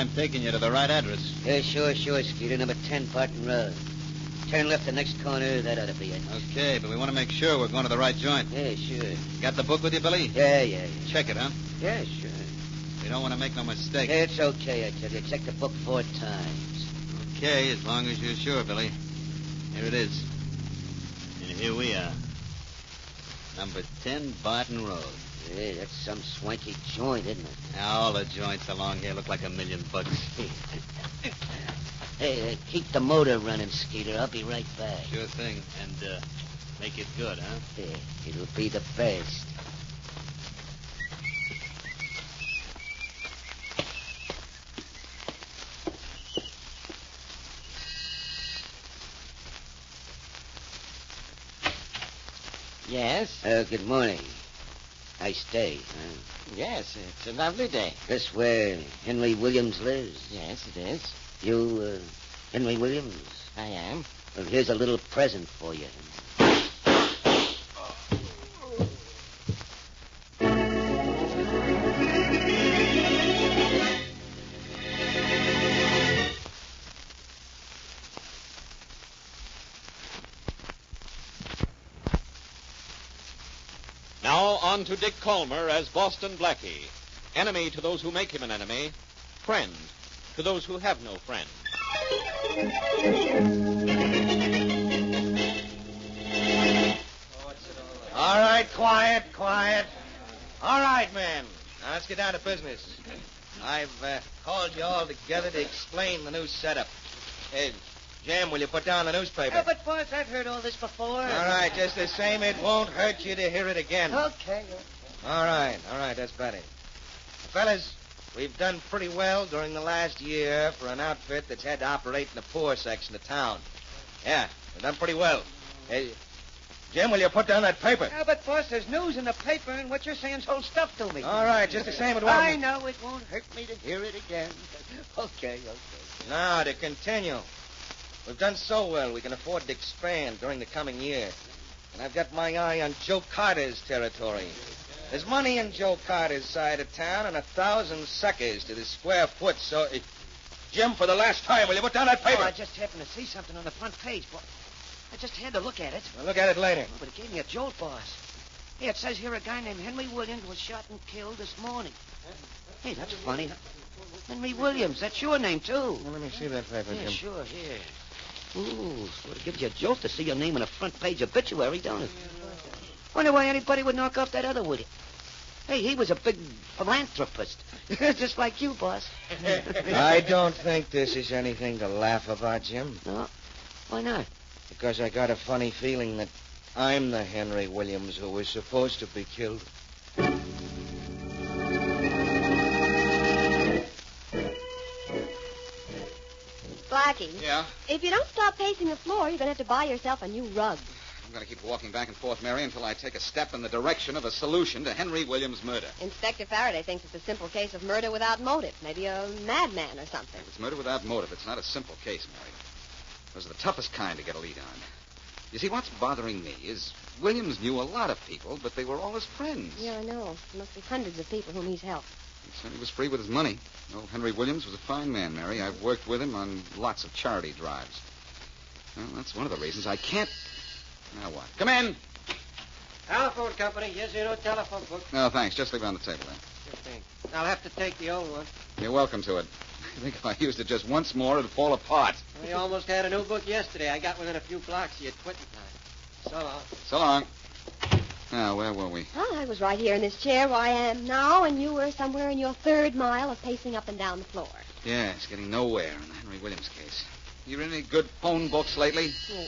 I'm taking you to the right address. Yeah, sure, Skeeter. Number 10, Barton Road. Turn left the next corner. That ought to be it. Okay, but we want to make sure we're going to the right joint. Yeah, sure. Got the book with you, Billy? Yeah. Check it, huh? Yeah, sure. We don't want to make no mistake. It's okay, I tell you. Check the book 4 times. Okay, as long as you're sure, Billy. Here it is. And here we are. Number 10, Barton Road. Yeah, that's some swanky joint, isn't it? Now, all the joints along here look like $1 million. Hey, keep the motor running, Skeeter. I'll be right back. Sure thing. And make it good, huh? Yeah, it'll be the best. Yes? Good morning. Nice day, huh? Yes, it's a lovely day. This where Henry Williams lives? Yes, it is. You, Henry Williams? I am. Well, here's a little present for you. Now on to Dick Calmer as Boston Blackie. Enemy to those who make him an enemy. Friend to those who have no friend. All right, quiet. All right, men. Now let's get down to business. I've called you all together to explain the new setup. Hey, Jim, will you put down the newspaper? Oh, but, boss, I've heard all this before. All right, just the same, it won't hurt you to hear it again. Okay. All right, that's better. Fellas, we've done pretty well during the last year for an outfit that's had to operate in the poor section of town. Yeah, we've done pretty well. Hey, Jim, will you put down that paper? Oh, but, boss, there's news in the paper, and what you're saying's whole stuff to me. All right, just the same, it won't... I know it won't hurt me to hear it again. Okay. Now, to continue. We've done so well, we can afford to expand during the coming year. And I've got my eye on Joe Carter's territory. There's money in Joe Carter's side of town and 1,000 suckers to the square foot, so... Jim, for the last time, will you put down that paper? Oh, I just happened to see something on the front page, boy. I just had to look at it. We'll look at it later. Oh, but it gave me a jolt, boss. Hey, it says here a guy named Henry Williams was shot and killed this morning. Hey, that's funny. Henry Williams, that's your name, too. Well, let me see that paper, Yeah, Jim. sure, here. Ooh, sort of gives you a jolt to see your name on a front-page obituary, don't it? Wonder why anybody would knock off that other Woody. Hey, he was a big philanthropist. Just like you, boss. I don't think this is anything to laugh about, Jim. No? Why not? Because I got a funny feeling that I'm the Henry Williams who was supposed to be killed. Blackie. Yeah? If you don't stop pacing the floor, you're going to have to buy yourself a new rug. I'm going to keep walking back and forth, Mary, until I take a step in the direction of a solution to Henry Williams' murder. Inspector Faraday thinks it's a simple case of murder without motive. Maybe a madman or something. It's murder without motive. It's not a simple case, Mary. Those are the toughest kind to get a lead on. You see, what's bothering me is Williams knew a lot of people, but they were all his friends. Yeah, I know. There must be hundreds of people whom he's helped. He said he was free with his money. Old Henry Williams was a fine man, Mary. I've worked with him on lots of charity drives. Well, that's one of the reasons I can't... Now what? Come in. Telephone company. Here's your new telephone book. No, thanks. Just leave it on the table there. Sure thing. I'll have to take the old one. You're welcome to it. I think if I used it just once more, it'd fall apart. We almost had a new book yesterday. I got within a few blocks. You had quitting time. So long. So long. Now, where were we? Oh, I was right here in this chair where I am now, and you were somewhere in your third mile of pacing up and down the floor. Yes, getting nowhere in the Henry Williams case. You read any good phone books lately? Oh,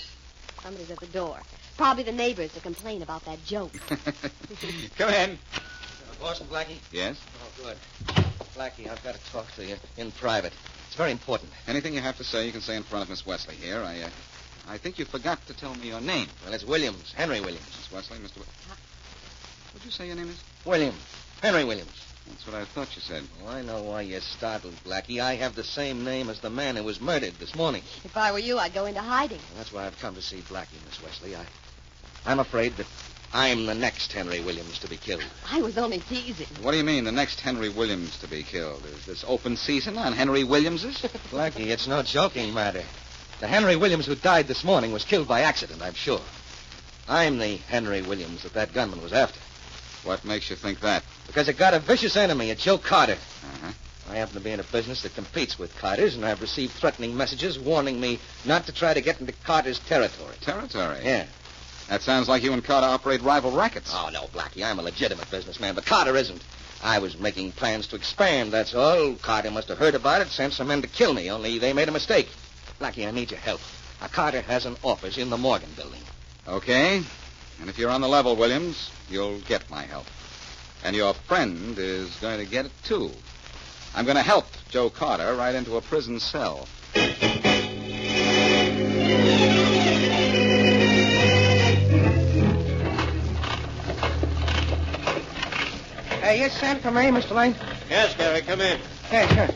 somebody's at the door. Probably the neighbors to complain about that joke. Come in. Boston, Blackie? Yes? Oh, good. Blackie, I've got to talk to you in private. It's very important. Anything you have to say, you can say in front of Miss Wesley here. I think you forgot to tell me your name. Well, it's Williams. Henry Williams. Miss Wesley, Mr. What'd you say your name is? Williams. Henry Williams. That's what I thought you said. Well, I know why you're startled, Blackie. I have the same name as the man who was murdered this morning. If I were you, I'd go into hiding. Well, that's why I've come to see Blackie, Miss Wesley. I'm afraid that I'm the next Henry Williams to be killed. I was only teasing. What do you mean, the next Henry Williams to be killed? Is this open season on Henry Williamses? Blackie, it's no joking matter. The Henry Williams who died this morning was killed by accident, I'm sure. I'm the Henry Williams that gunman was after. What makes you think that? Because I got a vicious enemy, a Joe Carter. Uh-huh. I happen to be in a business that competes with Carter's, and I've received threatening messages warning me not to try to get into Carter's territory. Territory? Yeah. That sounds like you and Carter operate rival rackets. Oh, no, Blackie, I'm a legitimate businessman, but Carter isn't. I was making plans to expand, that's all. Carter must have heard about it, sent some men to kill me, only they made a mistake. Blackie, I need your help. Carter has an office in the Morgan building. Okay. And if you're on the level, Williams, you'll get my help. And your friend is going to get it, too. I'm going to help Joe Carter right into a prison cell. Hey, you sent for me, Mr. Lane? Yes, Gary, come in. Yeah, sure.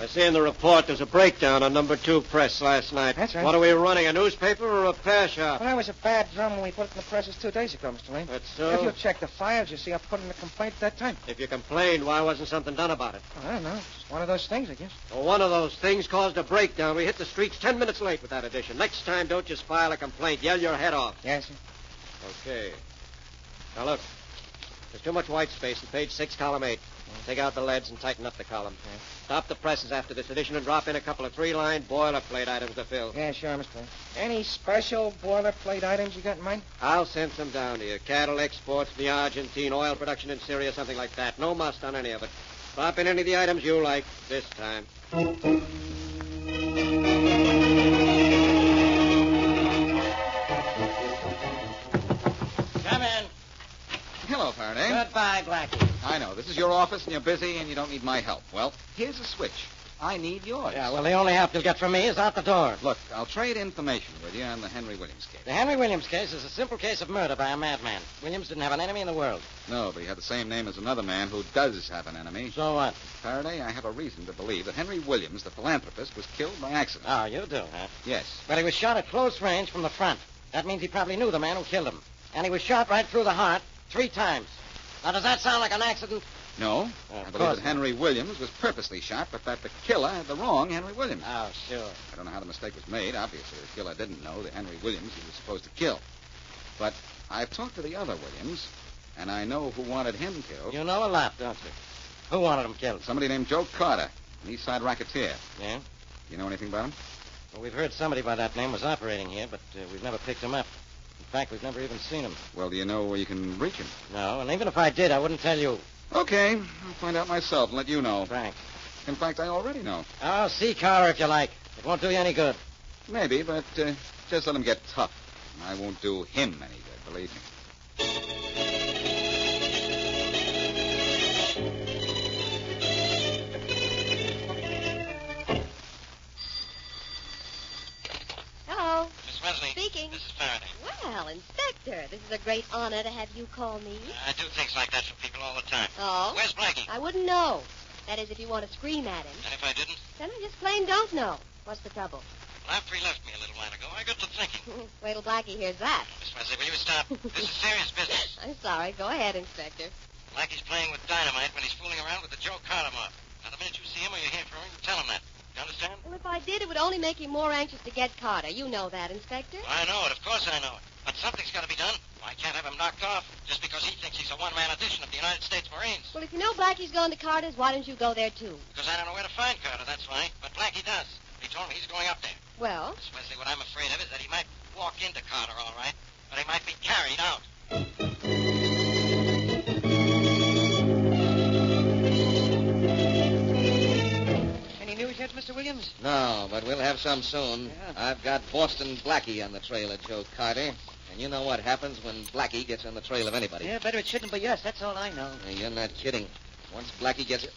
I see in the report there's a breakdown on number 2 press last night. That's right. What are we running, a newspaper or a repair shop? Well, that was a bad drum when we put it in the presses 2 days ago, Mr. Lane. That's so? If you check the files, you see I put in a complaint at that time. If you complained, why wasn't something done about it? I don't know. It's one of those things, I guess. Well, one of those things caused a breakdown. We hit the streets 10 minutes late with that edition. Next time, don't just file a complaint. Yell your head off. Yes, sir. Okay. Now, look. There's too much white space in page 6, column 8. Take out the leads and tighten up the column. Yeah. Stop the presses after this edition and drop in a couple of 3-line boilerplate items to fill. Yeah, sure, Mr. Lane. Any special boilerplate items you got in mind? I'll send some down to you. Cattle exports, the Argentine, oil production in Syria, something like that. No must on any of it. Drop in any of the items you like this time. Come in. Hello, Faraday. Goodbye, Blackie. I know. This is your office, and you're busy, and you don't need my help. Well, here's a switch. I need yours. Yeah, well, the only help you'll get from me is out the door. Look, I'll trade information with you on the Henry Williams case. The Henry Williams case is a simple case of murder by a madman. Williams didn't have an enemy in the world. No, but he had the same name as another man who does have an enemy. So what? Faraday, I have a reason to believe that Henry Williams, the philanthropist, was killed by accident. Oh, you do, huh? Yes. Well, he was shot at close range from the front. That means he probably knew the man who killed him. And he was shot right through the heart 3 times. Now, does that sound like an accident? No. Oh, I of believe course that not. Henry Williams was purposely shot, but that the killer had the wrong Henry Williams. Oh, sure. I don't know how the mistake was made. Obviously, the killer didn't know the Henry Williams he was supposed to kill. But I've talked to the other Williams, and I know who wanted him killed. You know a lot, don't you? Who wanted him killed? Somebody named Joe Carter, an East Side racketeer. Yeah? You know anything about him? Well, we've heard somebody by that name was operating here, but we've never picked him up. In fact, we've never even seen him. Well, do you know where you can reach him? No, and even if I did, I wouldn't tell you. Okay, I'll find out myself and let you know. Thanks. In fact, I already know. Oh, see Carter if you like. It won't do you any good. Maybe, but just let him get tough. I won't do him any good, believe me. Hello. Miss Wesley. Speaking. This is Faraday. Well, Inspector, this is a great honor to have you call me. I do things like that for people all the time. Oh? Where's Blackie? I wouldn't know. That is, if you want to scream at him. And if I didn't? Then I just plain don't know. What's the trouble? Well, after he left me a little while ago, I got to thinking. Wait till Blackie hears that. Miss Wesley, will you stop? This is serious business. I'm sorry. Go ahead, Inspector. Blackie's playing with dynamite when he's fooling around with the Joe Carter mob. Now, the minute you see him or you hear from him, you tell him that. You understand? Well, if I did, it would only make you more anxious to get Carter. You know that, Inspector. Well, I know it. Of course I know it. But something's got to be done. I can't have him knocked off just because he thinks he's a one-man edition of the United States Marines. Well, if you know Blackie's going to Carter's, why don't you go there, too? Because I don't know where to find Carter, that's why. But Blackie does. He told me he's going up there. Well? Miss Wesley, what I'm afraid of is that he might walk into Carter, all right, but he might be carried out. Any news yet, Mr. Williams? No, but we'll have some soon. Yeah. I've got Boston Blackie on the trail of Joe Carter. And you know what happens when Blackie gets on the trail of anybody. Yeah, better it shouldn't be us. That's all I know. Hey, you're not kidding. Once Blackie gets it...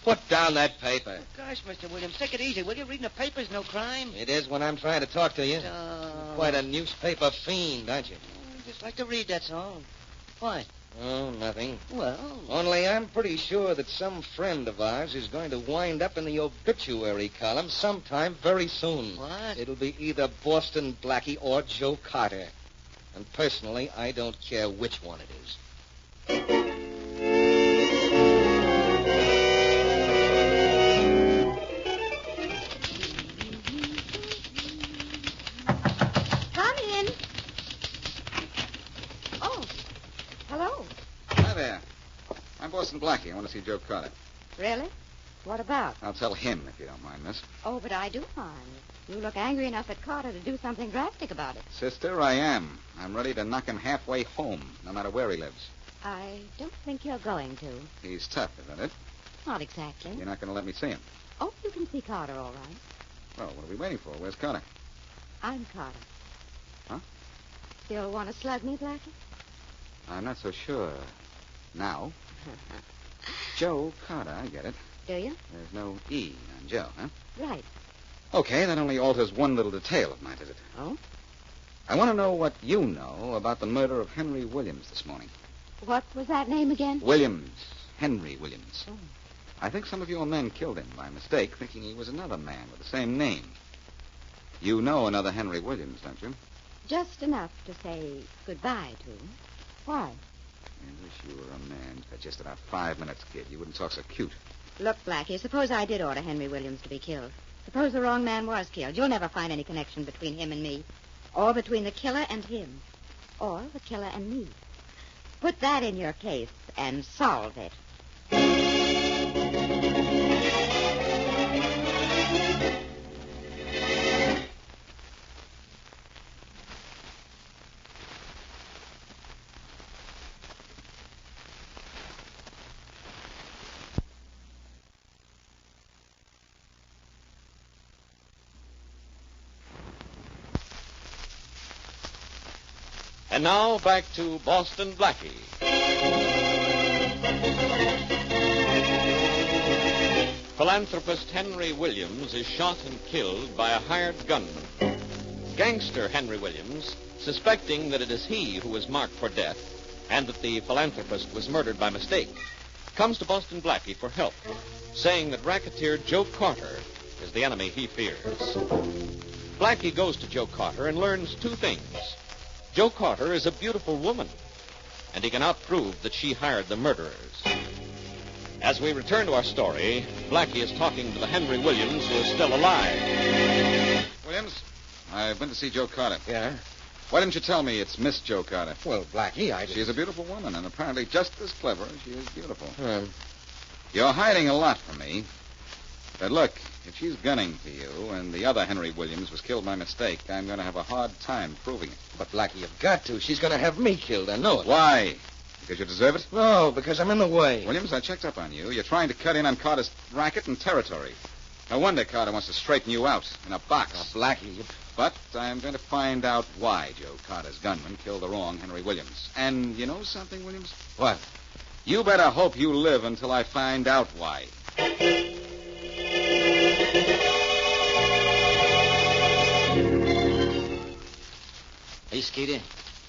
Put down that paper. Oh, gosh, Mr. Williams, take it easy, will you? Reading the paper's no crime. It is when I'm trying to talk to you. Oh. Quite a newspaper fiend, aren't you? Just like to read, that's all. Why? Oh, nothing. Well, Only I'm pretty sure that some friend of ours is going to wind up in the obituary column sometime very soon. what? It'll be either Boston Blackie or Joe Carter. And personally, I don't care which one it is. Come in. Oh, hello. Hi there. I'm Boston Blackie. I want to see Joe Carter. Really? What about? I'll tell him if you don't mind, miss. Oh, but I do mind. You look angry enough at Carter to do something drastic about it. Sister, I am. I'm ready to knock him halfway home, no matter where he lives. I don't think you're going to. He's tough, isn't it? Not exactly. You're not going to let me see him. Oh, you can see Carter all right. Well, what are we waiting for? Where's Carter? I'm Carter. Huh? Still want to slug me, Blackie? I'm not so sure. Now. Joe Carter, I get it. Do you? There's no E on Joe, huh? Right. Okay, that only alters one little detail of my visit. Oh? I want to know what you know about the murder of Henry Williams this morning. What was that name again? Williams. Henry Williams. Oh. I think some of your men killed him by mistake, thinking he was another man with the same name. You know another Henry Williams, don't you? Just enough to say goodbye to. Why? I wish you were a man for just about 5 minutes, kid. You wouldn't talk so cute. Look, Blackie, suppose I did order Henry Williams to be killed. Suppose the wrong man was killed. You'll never find any connection between him and me. Or between the killer and him. Or the killer and me. Put that in your case and solve it. And now back to Boston Blackie. Philanthropist Henry Williams is shot and killed by a hired gunman. Gangster Henry Williams, suspecting that it is he who is marked for death and that the philanthropist was murdered by mistake, comes to Boston Blackie for help, saying that racketeer Joe Carter is the enemy he fears. Blackie goes to Joe Carter and learns two things. Joe Carter is a beautiful woman, and he cannot prove that she hired the murderers. As we return to our story, Blackie is talking to the Henry Williams who is still alive. Williams, I've been to see Joe Carter. Yeah? Why didn't you tell me it's Miss Joe Carter? Well, Blackie, I... She's a beautiful woman, and apparently just as clever as she is beautiful. You're hiding a lot from me. But look, if she's gunning for you and the other Henry Williams was killed by mistake, I'm going to have a hard time proving it. But, Blackie, you've got to. She's going to have me killed. I know it. Why? Because you deserve it? No, because I'm in the way. Williams, I checked up on you. You're trying to cut in on Carter's racket and territory. No wonder Carter wants to straighten you out in a box. Oh, Blackie, you... But I'm going to find out why Joe Carter's gunman killed the wrong Henry Williams. And you know something, Williams? What? You better hope you live until I find out why. Hey, Skeeter.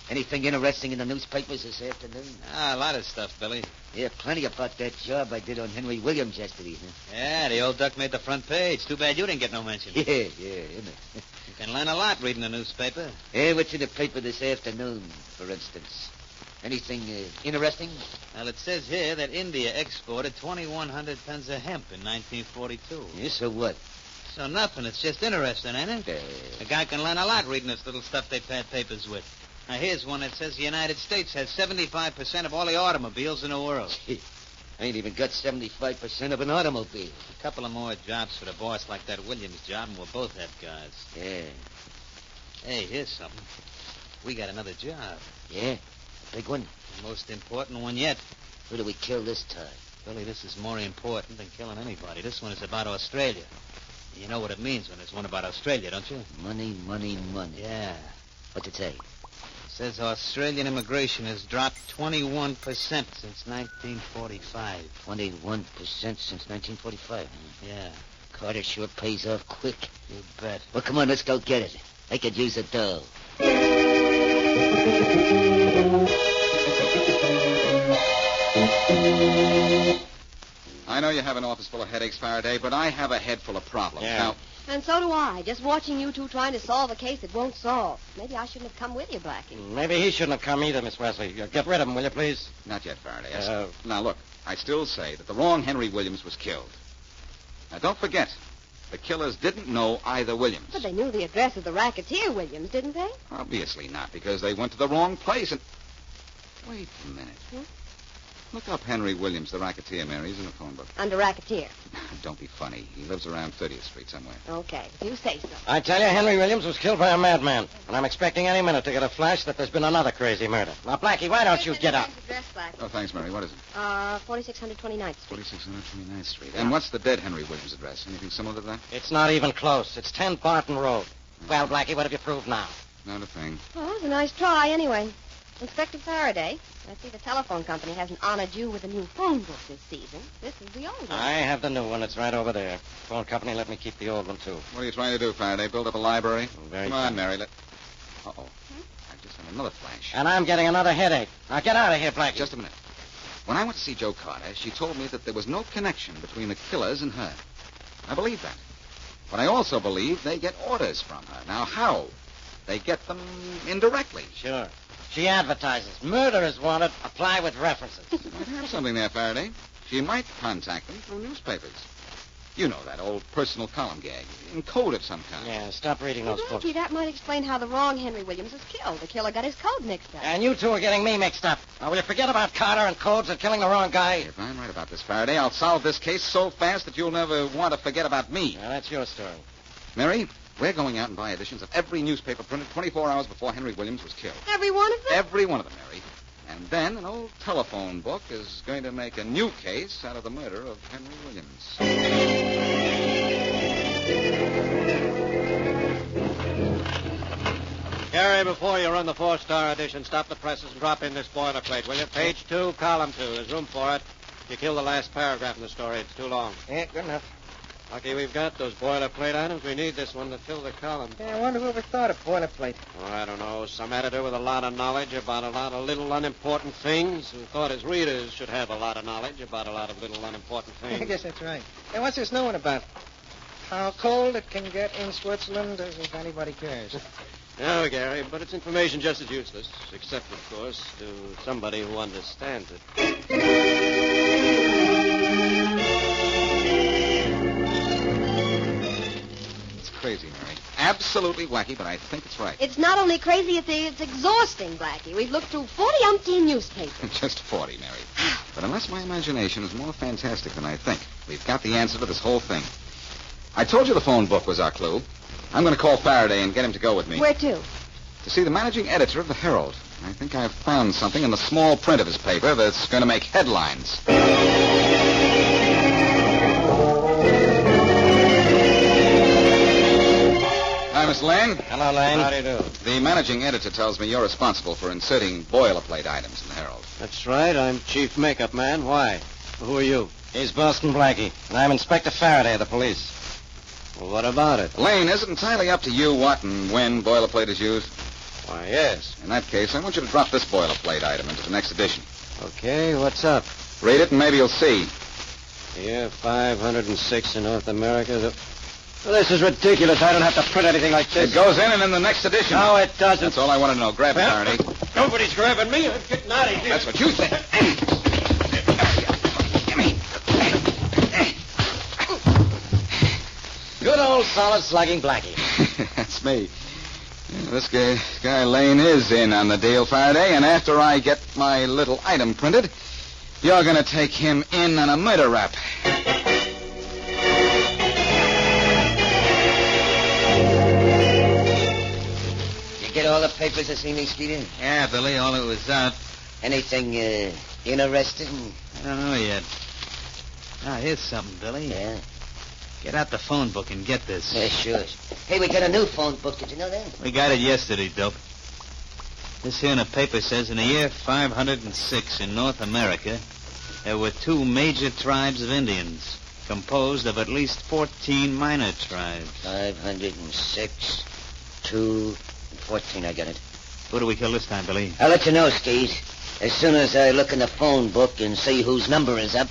Anything interesting in the newspapers this afternoon? A lot of stuff, Billy. Yeah, plenty about that job I did on Henry Williams yesterday, huh? Yeah, the old duck made the front page. Too bad you didn't get no mention. Yeah, isn't it? You can learn a lot reading the newspaper. Hey, what's in the paper this afternoon, for instance? Anything interesting? Well, it says here that India exported 2,100 tons of hemp in 1942. Yeah, so what? So nothing. It's just interesting, ain't it? A guy can learn a lot reading this little stuff they pad papers with. Now, here's one that says the United States has 75% of all the automobiles in the world. I ain't even got 75% of an automobile. A couple of more jobs for the boss like that Williams job, and we'll both have guys. Yeah. Hey, here's something. We got another job. Yeah? A big one? The most important one yet. Who do we kill this time? Billy, this is more important than killing anybody. This one is about Australia. You know what it means when there's one about Australia, don't you? Money, money, money. Yeah. What's it say? It says Australian immigration has dropped 21% since 1945. 21% since 1945. Yeah. Carter sure pays off quick. You bet. Well, come on, let's go get it. I could use the dough. I know you have an office full of headaches, Faraday, but I have a head full of problems. Yeah. Now, And so do I. Just watching you two trying to solve a case that won't solve. Maybe I shouldn't have come with you, Blackie. Maybe he shouldn't have come either, Miss Wesley. Get rid of him, will you, please? Not yet, Faraday. Now, look, I still say that the wrong Henry Williams was killed. Now, don't forget, the killers didn't know either Williams. But they knew the address of the racketeer Williams, didn't they? Obviously not, because they went to the wrong place and... Wait a minute. Look up Henry Williams, the racketeer, Mary. He's in the phone book. Under racketeer. Don't be funny. He lives around 30th Street somewhere. Okay, if you say so. I tell you, Henry Williams was killed by a madman. And I'm expecting any minute to get a flash that there's been another crazy murder. Now, Blackie, why don't you get up? Address, Blackie. Oh, thanks, Mary. What is it? 4629th Street. 4629th Street. And what's the dead Henry Williams address? Anything similar to that? It's not even close. It's 10 Barton Road. Well, Blackie, what have you proved now? Not a thing. Well, that was a nice try, anyway. Inspector Faraday, I see the telephone company hasn't honored you with a new phone book this season. This is the old one. I have the new one. It's right over there. Phone company let me keep the old one, too. What are you trying to do, Faraday? Build up a library? Very Come on, fine. Mary. Uh-oh. I just had another flash. And I'm getting another headache. Now, get out of here, Blackie. Just a minute. When I went to see Joe Carter, she told me that there was no connection between the killers and her. I believe that. But I also believe they get orders from her. Now, how? They get them indirectly. Sure. She advertises. Murder is wanted. Apply with references. Might have something there, Faraday. She might contact them through newspapers. You know that old personal column gag. In code of some kind. Yeah, stop reading those books. Blackie, that might explain how the wrong Henry Williams was killed. The killer got his code mixed up. And you two are getting me mixed up. Now, will you forget about Carter and codes and killing the wrong guy? If I'm right about this, Faraday, I'll solve this case so fast that you'll never want to forget about me. Now, that's your story. Mary, we're going out and buy editions of every newspaper printed 24 hours before Henry Williams was killed. Every one of them? Every one of them, Mary. And then an old telephone book is going to make a new case out of the murder of Henry Williams. Gary, before you run the 4-star edition, stop the presses and drop in this boilerplate, will you? Page 2, column 2. There's room for it. You kill the last paragraph in the story. It's too long. Yeah, good enough. Lucky we've got those boilerplate items. We need this one to fill the column. Yeah, I wonder whoever thought of boilerplate. Oh, I don't know. Some editor with a lot of knowledge about a lot of little unimportant things who thought his readers should have a lot of knowledge about a lot of little unimportant things. I guess that's right. Hey, what's this new one about? How cold it can get in Switzerland, as if anybody cares. No, Gary, but it's information just as useless, except, of course, to somebody who understands it. It's crazy, Mary. Absolutely wacky, but I think it's right. It's not only crazy, it's exhausting, Blackie. We've looked through 40-umpteen newspapers. Just 40, Mary. But unless my imagination is more fantastic than I think, we've got the answer to this whole thing. I told you the phone book was our clue. I'm going to call Faraday and get him to go with me. Where to? To see the managing editor of the Herald. I think I've found something in the small print of his paper that's going to make headlines. Hi, Miss Lane. Hello, Lane. How do you do? The managing editor tells me you're responsible for inserting boilerplate items in the Herald. That's right. I'm chief makeup man. Why? Who are you? He's Boston Blackie, and I'm Inspector Faraday of the police. Well, what about it? Lane, is it entirely up to you what and when boilerplate is used? Why, yes. In that case, I want you to drop this boilerplate item into the next edition. Okay, what's up? Read it and maybe you'll see. Here, 506 in North America. Well, this is ridiculous. I don't have to print anything like this. It goes in and in the next edition. No, it doesn't. That's all I want to know. Grab it, Faraday. Nobody's grabbing me. I'm getting out of here. That's what you think. Good old solid slugging Blackie. That's me. Yeah, this guy Lane is in on the deal, Faraday, and after I get my little item printed, you're going to take him in on a murder rap. You get all the papers this evening, Skeeter? Yeah, Billy, all it was out. Anything interesting? I don't know yet. Ah, here's something, Billy. Yeah? Get out the phone book and get this. Yeah, sure. Hey, we got a new phone book. Did you know that? We got it yesterday, Dope. This here in the paper says in the year 506 in North America, there were 2 major tribes of Indians, composed of at least 14 minor tribes. 506, 2, 14. I got it. Who do we kill this time, Billy? I'll let you know, Skeet. As soon as I look in the phone book and see whose number is up.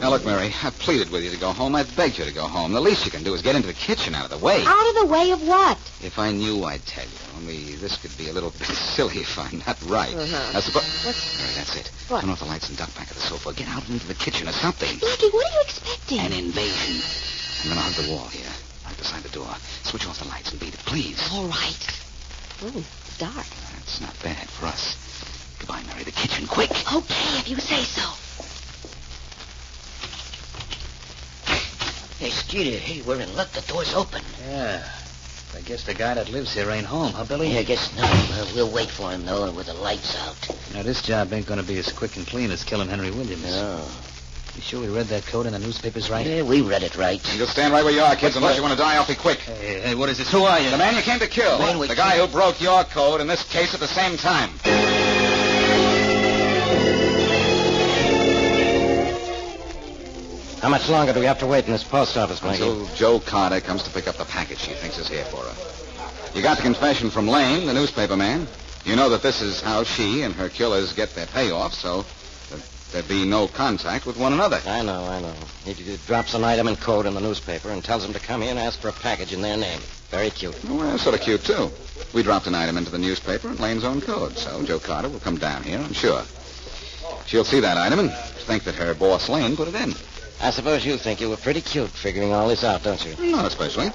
Now, look, Mary, I've pleaded with you to go home. I've begged you to go home. The least you can do is get into the kitchen out of the way. Out of the way of what? If I knew, I'd tell you. Only this could be a little bit silly if I'm not right. Now, Mary, that's it. What? Turn off the lights and duck back of the sofa. Get out into the kitchen or something. Blackie, what are you expecting? An invasion. I'm going to hug the wall here, right beside the door. Switch off the lights and beat it, please. All right. Oh, it's dark. That's not bad for us. Goodbye, Mary. The kitchen, quick. Okay, if you say so. Hey, Skeeter, hey, we're in luck. The door's open. Yeah. I guess the guy that lives here ain't home, huh, Billy? Yeah, I guess not. We'll wait for him, though, with the lights out. Now, this job ain't going to be as quick and clean as killing Henry Williams. No. You sure we read that code in the newspapers right? Yeah, we read it right. You just stand right where you are, kids, unless you want to die awfully quick. Hey, what is this? Who are you? The man you came to kill. The guy who broke your code in this case at the same time. How much longer do we have to wait in this post office, Blackie? Until Joe Carter comes to pick up the package she thinks is here for her. You got the confession from Lane, the newspaper man. You know that this is how she and her killers get their payoff, so that there'd be no contact with one another. I know. He drops an item and code in the newspaper and tells them to come here and ask for a package in their name. Very cute. Well, sort of cute, too. We dropped an item into the newspaper in Lane's own code, so Joe Carter will come down here, I'm sure. She'll see that item and think that her boss Lane put it in. I suppose you think you were pretty cute figuring all this out, don't you? Not especially.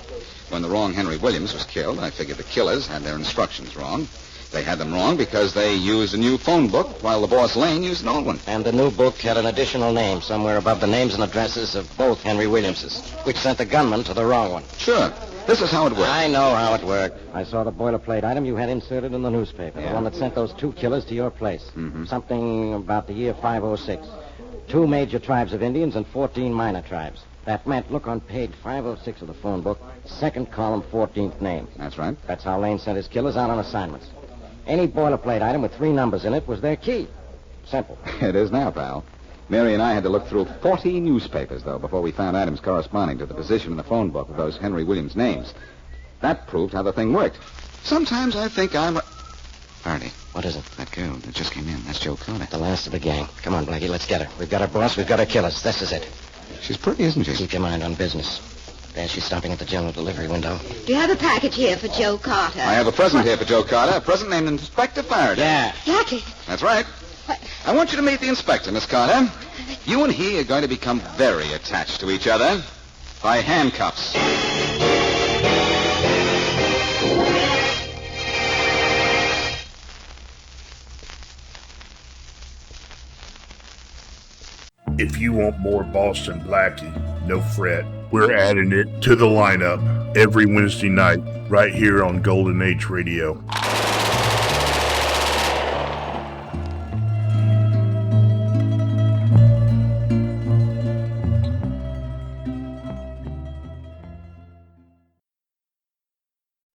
When the wrong Henry Williams was killed, I figured the killers had their instructions wrong. They had them wrong because they used a new phone book while the boss Lane used an old one. And the new book had an additional name somewhere above the names and addresses of both Henry Williamses, which sent the gunman to the wrong one. Sure. This is how it worked. I know how it worked. I saw the boilerplate item you had inserted in the newspaper, the one that sent those two killers to your place. Mm-hmm. Something about the year 506. 2 major tribes of Indians and 14 minor tribes. That meant, look on page 506 of the phone book, second column, 14th name. That's right. That's how Lane sent his killers out on assignments. Any boilerplate item with 3 numbers in it was their key. Simple. It is now, pal. Mary and I had to look through 40 newspapers, though, before we found items corresponding to the position in the phone book of those Henry Williams names. That proved how the thing worked. Sometimes I think I'm... Faraday. What is it? That girl that just came in. That's Joe Carter. The last of the gang. Come on, Blackie, let's get her. We've got our boss, we've got our killers. This is it. She's pretty, isn't she? Keep your mind on business. There she's stopping at the general delivery window. Do you have a package here for Joe Carter? I have a present here for Joe Carter. A present named Inspector Faraday. Yeah. Blackie. That's right. What? I want you to meet the inspector, Miss Carter. You and he are going to become very attached to each other by handcuffs. If you want more Boston Blackie, no fret. We're adding it to the lineup every Wednesday night right here on Golden Age Radio.